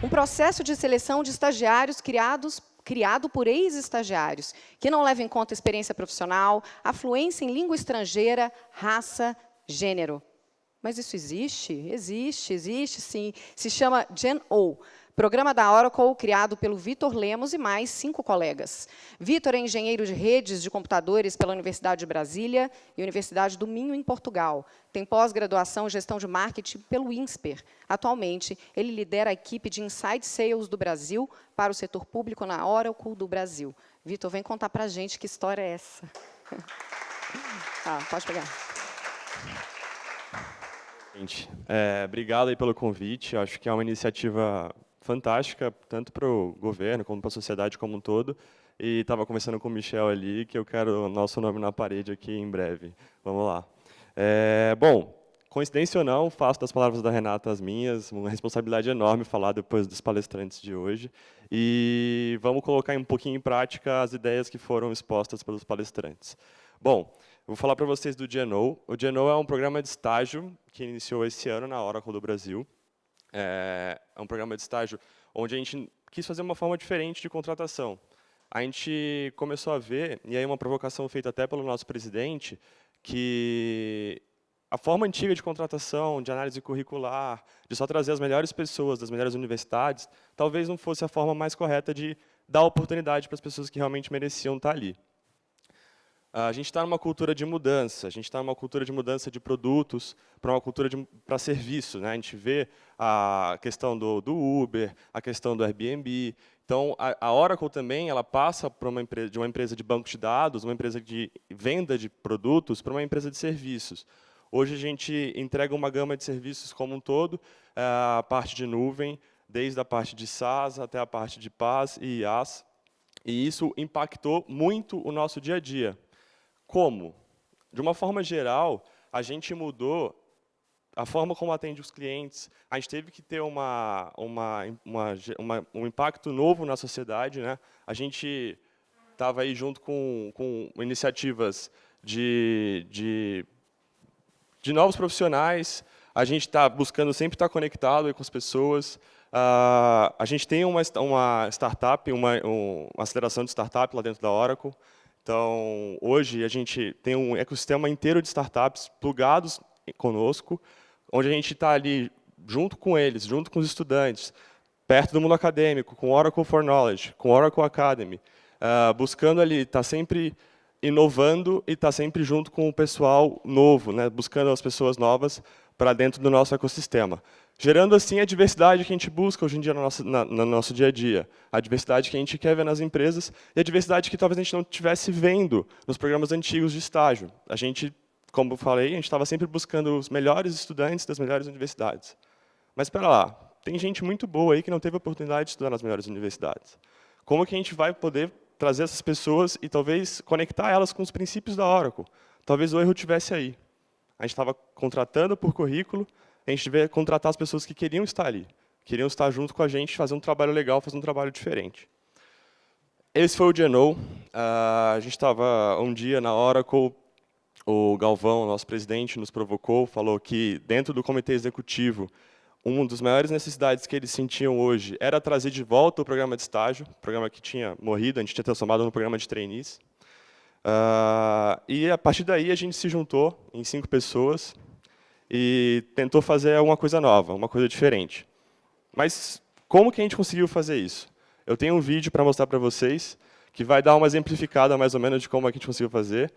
Um processo de seleção de estagiários criado por ex-estagiários, que não leva em conta experiência profissional, afluência em língua estrangeira, raça, gênero. Mas isso existe? Existe sim. Se chama Gen-O, programa da Oracle criado pelo Vitor Lemos e mais 5 colegas. Vitor é engenheiro de redes de computadores pela Universidade de Brasília e Universidade do Minho, em Portugal. Tem pós-graduação em gestão de marketing pelo INSPER. Atualmente, ele lidera a equipe de Inside Sales do Brasil para o setor público na Oracle do Brasil. Vitor, vem contar para a gente que história é essa. Pode pegar. Gente, obrigado aí pelo convite. Acho que é uma iniciativa fantástica, tanto para o governo como para a sociedade como um todo. E estava conversando com o Michel ali, que eu quero o nosso nome na parede aqui em breve. Vamos lá. Bom, coincidência ou não, faço das palavras da Renata as minhas, uma responsabilidade enorme falar depois dos palestrantes de hoje. E vamos colocar um pouquinho em prática as ideias que foram expostas pelos palestrantes. Bom, vou falar para vocês do Gen-O. O Gen-O é um programa de estágio que iniciou esse ano na Oracle do Brasil. É um programa de estágio onde a gente quis fazer uma forma diferente de contratação. A gente começou a ver, e aí uma provocação feita até pelo nosso presidente, que a forma antiga de contratação, de análise curricular, de só trazer as melhores pessoas das melhores universidades, talvez não fosse a forma mais correta de dar oportunidade para as pessoas que realmente mereciam estar ali. A gente está numa cultura de mudança, a gente está numa cultura de mudança de produtos para uma cultura para serviço, né? A gente vê a questão do Uber, a questão do Airbnb. Então, a Oracle também ela passa de uma empresa de banco de dados, uma empresa de venda de produtos, para uma empresa de serviços. Hoje, a gente entrega uma gama de serviços como um todo, a parte de nuvem, desde a parte de SaaS até a parte de PaaS e IaaS. E isso impactou muito o nosso dia a dia. Como? De uma forma geral, a gente mudou a forma como atende os clientes. A gente teve que ter um impacto novo na sociedade, né? A gente estava aí junto com iniciativas de novos profissionais. A gente está buscando sempre estar conectado aí com as pessoas. A gente tem uma startup, uma aceleração de startup lá dentro da Oracle. Então, hoje, a gente tem um ecossistema inteiro de startups plugados conosco, onde a gente está ali junto com eles, junto com os estudantes, perto do mundo acadêmico, com Oracle for Knowledge, com Oracle Academy, buscando ali, está sempre inovando e está sempre junto com o pessoal novo, né, buscando as pessoas novas para dentro do nosso ecossistema. Gerando, assim, a diversidade que a gente busca hoje em dia no nosso dia a dia. A diversidade que a gente quer ver nas empresas e a diversidade que talvez a gente não estivesse vendo nos programas antigos de estágio. A gente, como eu falei, a gente estava sempre buscando os melhores estudantes das melhores universidades. Mas, espera lá, tem gente muito boa aí que não teve a oportunidade de estudar nas melhores universidades. Como que a gente vai poder trazer essas pessoas e talvez conectar elas com os princípios da Oracle? Talvez o erro estivesse aí. A gente estava contratando por currículo, a gente devia contratar as pessoas que queriam estar ali, queriam estar junto com a gente, fazer um trabalho legal, fazer um trabalho diferente. Esse foi o Gen-O. A gente estava um dia na Oracle, o Galvão, nosso presidente, nos provocou, falou que dentro do comitê executivo, uma das maiores necessidades que eles sentiam hoje era trazer de volta o programa de estágio, programa que tinha morrido, a gente tinha transformado no programa de trainees. E a partir daí a gente se juntou em 5 pessoas, e tentou fazer alguma coisa nova, uma coisa diferente. Mas como que a gente conseguiu fazer isso? Eu tenho um vídeo para mostrar para vocês, que vai dar uma exemplificada mais ou menos de como a gente conseguiu fazer.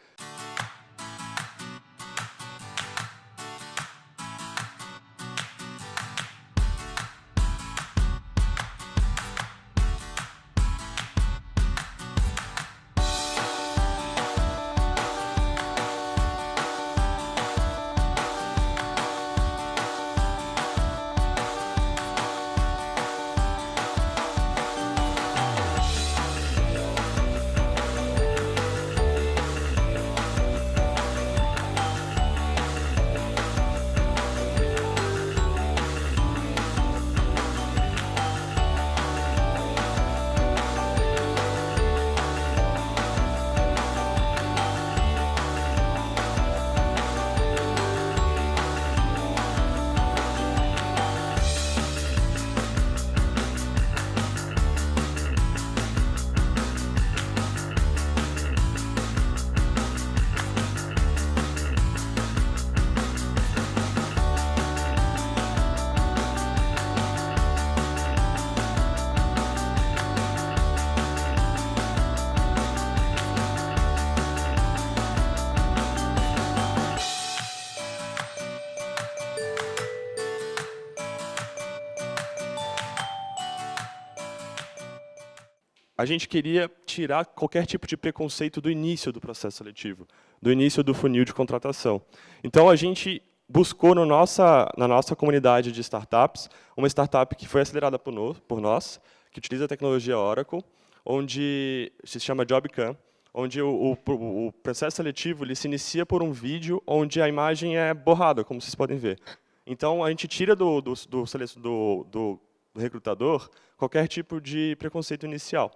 a gente queria tirar qualquer tipo de preconceito do início do processo seletivo, do início do funil de contratação. Então, a gente buscou na nossa comunidade de startups, uma startup que foi acelerada por nós, que utiliza a tecnologia Oracle, onde se chama JobCam, onde o processo seletivo ele se inicia por um vídeo onde a imagem é borrada, como vocês podem ver. Então, a gente tira do recrutador qualquer tipo de preconceito inicial.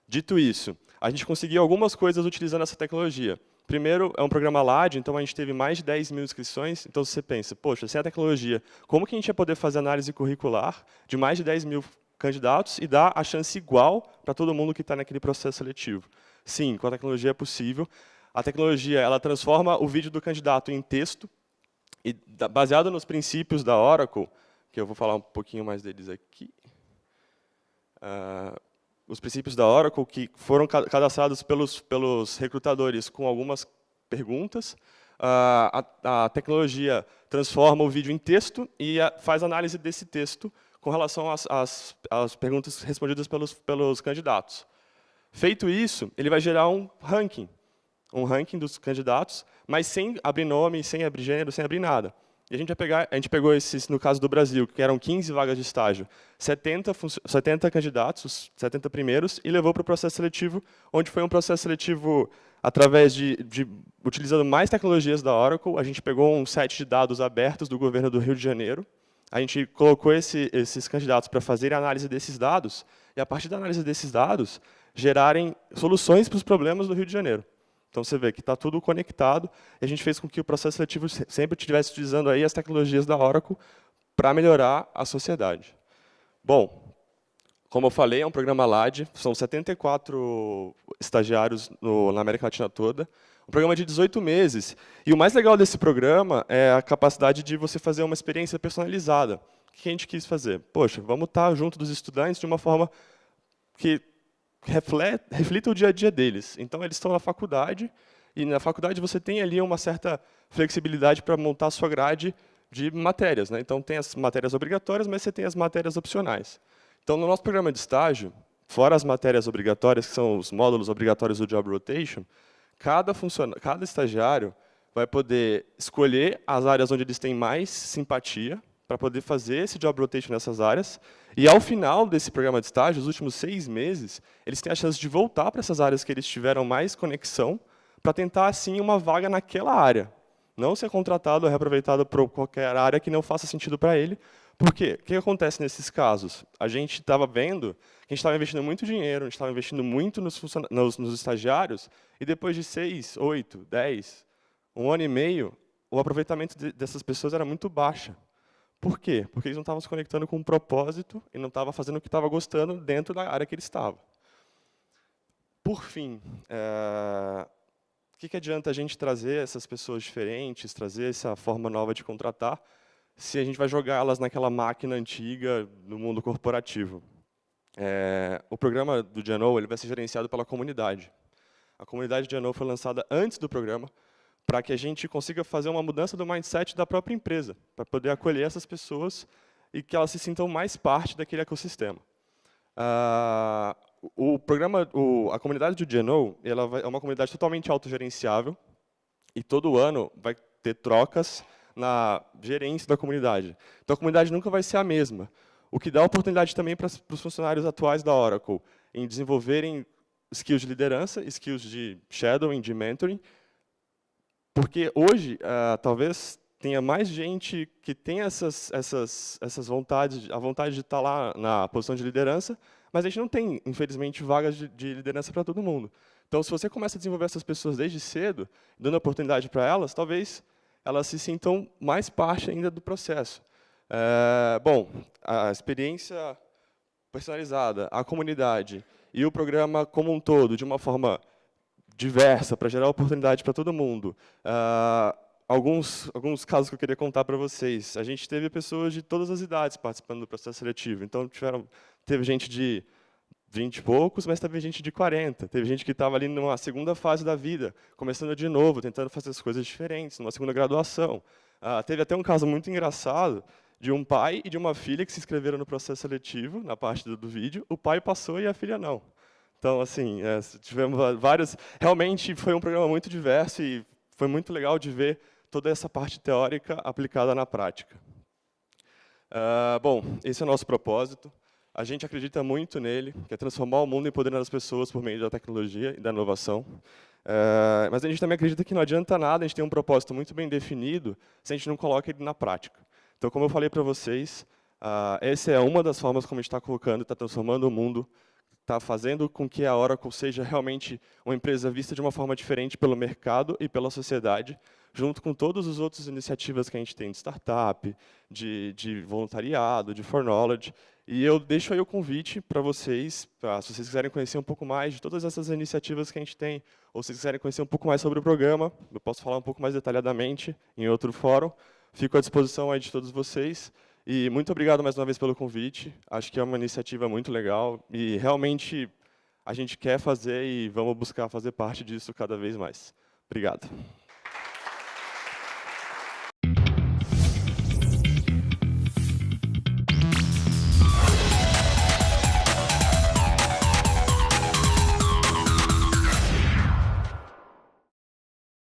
Dito isso, a gente conseguiu algumas coisas utilizando essa tecnologia. Primeiro, é um programa LAD, então a gente teve mais de 10 mil inscrições. Então, você pensa, poxa, sem a tecnologia, como que a gente ia poder fazer análise curricular de mais de 10 mil candidatos e dar a chance igual para todo mundo que está naquele processo seletivo? Sim, com a tecnologia é possível. A tecnologia ela transforma o vídeo do candidato em texto, e baseado nos princípios da Oracle, que eu vou falar um pouquinho mais deles aqui, os princípios da Oracle, que foram cadastrados pelos recrutadores com algumas perguntas. A tecnologia transforma o vídeo em texto e faz análise desse texto com relação às perguntas respondidas pelos candidatos. Feito isso, ele vai gerar um ranking dos candidatos, mas sem abrir nome, sem abrir gênero, sem abrir nada. E a gente pegou esses, no caso do Brasil, que eram 15 vagas de estágio, 70 candidatos, os 70 primeiros, e levou para o processo seletivo, onde foi um processo seletivo através utilizando mais tecnologias da Oracle. A gente pegou um set de dados abertos do governo do Rio de Janeiro, a gente colocou esses candidatos para fazerem análise desses dados, e a partir da análise desses dados, gerarem soluções para os problemas do Rio de Janeiro. Então, você vê que está tudo conectado, e a gente fez com que o processo seletivo sempre estivesse utilizando aí as tecnologias da Oracle para melhorar a sociedade. Bom, como eu falei, é um programa LAD, são 74 estagiários na América Latina toda, um programa de 18 meses. E o mais legal desse programa é a capacidade de você fazer uma experiência personalizada. O que a gente quis fazer? Poxa, vamos estar junto dos estudantes de uma forma que reflita o dia a dia deles. Então, eles estão na faculdade, e na faculdade você tem ali uma certa flexibilidade para montar a sua grade de matérias, né? Então, tem as matérias obrigatórias, mas você tem as matérias opcionais. Então, no nosso programa de estágio, fora as matérias obrigatórias, que são os módulos obrigatórios do Job Rotation, cada estagiário vai poder escolher as áreas onde eles têm mais simpatia, para poder fazer esse Job Rotation nessas áreas. E, ao final desse programa de estágio, os últimos 6 meses, eles têm a chance de voltar para essas áreas que eles tiveram mais conexão, para tentar, assim, uma vaga naquela área. Não ser contratado ou reaproveitado por qualquer área que não faça sentido para ele. Por quê? O que acontece nesses casos? A gente estava vendo que a gente estava investindo muito dinheiro, a gente estava investindo muito nos estagiários, e depois de 6, 8, 10, 1 ano e meio, o aproveitamento dessas pessoas era muito baixo. Por quê? Porque eles não estavam se conectando com um propósito e não estavam fazendo o que estavam gostando dentro da área que eles estavam. Por fim, o que adianta a gente trazer essas pessoas diferentes, trazer essa forma nova de contratar, se a gente vai jogá-las naquela máquina antiga do mundo corporativo? O programa do Geno ele vai ser gerenciado pela comunidade. A comunidade Geno foi lançada antes do programa, para que a gente consiga fazer uma mudança do mindset da própria empresa, para poder acolher essas pessoas e que elas se sintam mais parte daquele ecossistema. A comunidade do Geno é uma comunidade totalmente autogerenciável, e todo ano vai ter trocas na gerência da comunidade. Então, a comunidade nunca vai ser a mesma, o que dá oportunidade também para os funcionários atuais da Oracle em desenvolverem skills de liderança, skills de shadowing, de mentoring, porque hoje, talvez tenha mais gente que tem essas vontades, a vontade de estar lá na posição de liderança, mas a gente não tem, infelizmente, vagas de liderança para todo mundo. Então, se você começa a desenvolver essas pessoas desde cedo, dando oportunidade para elas, talvez elas se sintam mais parte ainda do processo. Bom, a experiência personalizada, a comunidade e o programa como um todo, de uma forma diversa, para gerar oportunidade para todo mundo. Alguns casos que eu queria contar para vocês. A gente teve pessoas de todas as idades participando do processo seletivo. Então, teve gente de 20 e poucos, mas teve gente de 40. Teve gente que estava ali numa segunda fase da vida, começando de novo, tentando fazer as coisas diferentes, numa segunda graduação. Teve até um caso muito engraçado de um pai e de uma filha que se inscreveram no processo seletivo, na parte do vídeo. O pai passou e a filha não. Então, assim, tivemos vários... Realmente foi um programa muito diverso e foi muito legal de ver toda essa parte teórica aplicada na prática. Bom, esse é o nosso propósito. A gente acredita muito nele, que é transformar o mundo e empoderar as pessoas por meio da tecnologia e da inovação. Mas a gente também acredita que não adianta nada a gente ter um propósito muito bem definido se a gente não coloca ele na prática. Então, como eu falei para vocês, essa é uma das formas como a gente está colocando, está transformando o mundo, está fazendo com que a Oracle seja realmente uma empresa vista de uma forma diferente pelo mercado e pela sociedade, junto com todas as outras iniciativas que a gente tem de startup, de voluntariado, de For Knowledge. E eu deixo aí o convite para vocês, se vocês quiserem conhecer um pouco mais de todas essas iniciativas que a gente tem, ou se quiserem conhecer um pouco mais sobre o programa, eu posso falar um pouco mais detalhadamente em outro fórum. Fico à disposição aí de todos vocês. E muito obrigado mais uma vez pelo convite. Acho que é uma iniciativa muito legal e realmente a gente quer fazer e vamos buscar fazer parte disso cada vez mais. Obrigado.